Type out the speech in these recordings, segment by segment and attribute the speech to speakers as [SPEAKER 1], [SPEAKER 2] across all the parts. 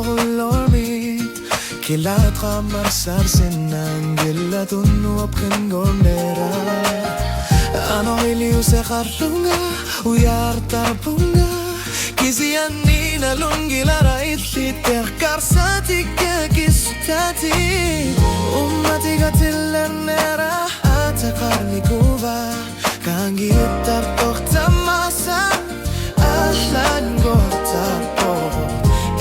[SPEAKER 1] Lormi Kilatra marsarsinan Gillatun wapkin gornera Ano iliu se kharlunga Uyartar bunga Kisiani na lungilara itli Terkarsati kakistati Ummati gatillanera Atakarni kuva Kangi uttar tohta masa Ahlan gortar tohta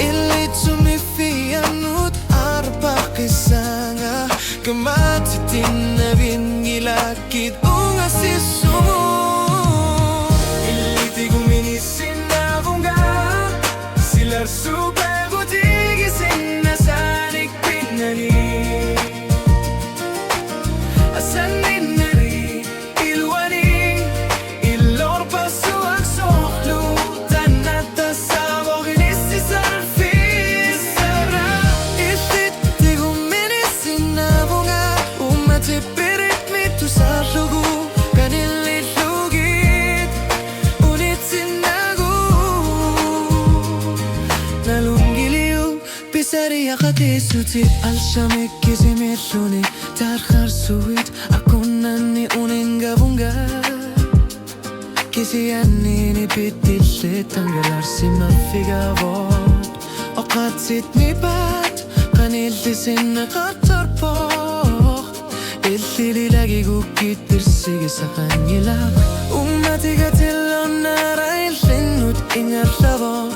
[SPEAKER 1] Illi tumi fianut arba kisanga Kematitin na bingilakit unga sisu Illi tigumini sinavunga Silar supego tigi sinasanik pinani Asaninari ilwani Ilor pasu aksohlu Tanata saboginisi sarfisara Illi tigumini sinavunga Umati pirit mitu sarlugu Kanili lugit Unit sinagu Nalungiliu Pisaria katisuti Al-shamik kizimiluni Tarkhar suit Akunani uningabunga Kisianini bitilli Tangalar sima figavod Oqat sitni bat Qanilti sinna qattarpoq Illi lilagi gukit tirsigi saqangilaq Ummati gatillonnara illinnut ingarlavoq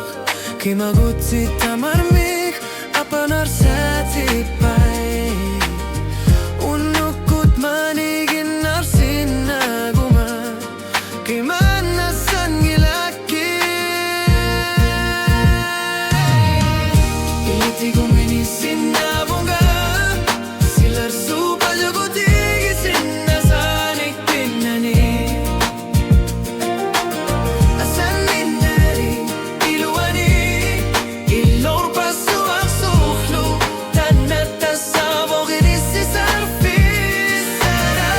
[SPEAKER 1] Kima gutsi tamarmik Apanar sati pai Unukut manigin arsinaguma Kimana sangilaki Iliti gumini sinabunga Silar supa jagotigi sinasanik pinani Asaninari ilwani Ilor pasu aksuhlu Tanata saboginisi sarfisara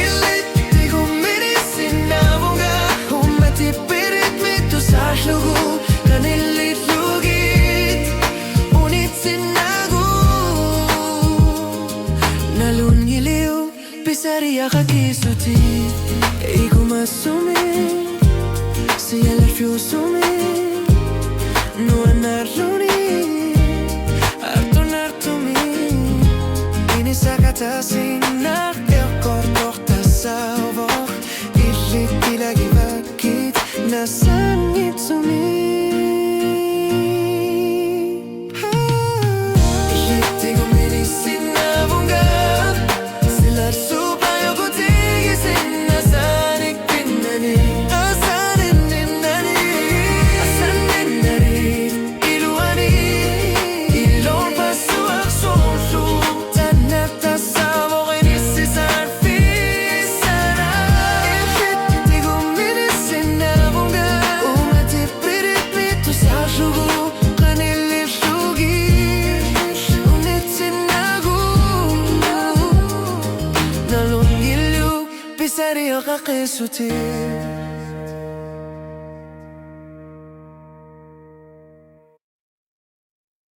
[SPEAKER 1] Iliti gumini sinabunga Ummati pirit mitu sahlugu Kanili lugit Unit sinagu Nalungiliu Pisaria kakisuti Iguma sumi Siyala fiusumi Nuanar luni Artun artumi Ini sakata sinar Ekor tohta savor Illi tilagi vakit Nasangit sumi Illi tigumini sinavunga Silar supa yogotigi sinasanik pinani Asaninari ilwani Ilor pasu aksohlu Tanata saboginisi sarfisara Illi tigumini sinavunga Ummati pirit mitu sahlugu Qanili lugit Unit sinagu Nalungiliu Pisaria kakisuti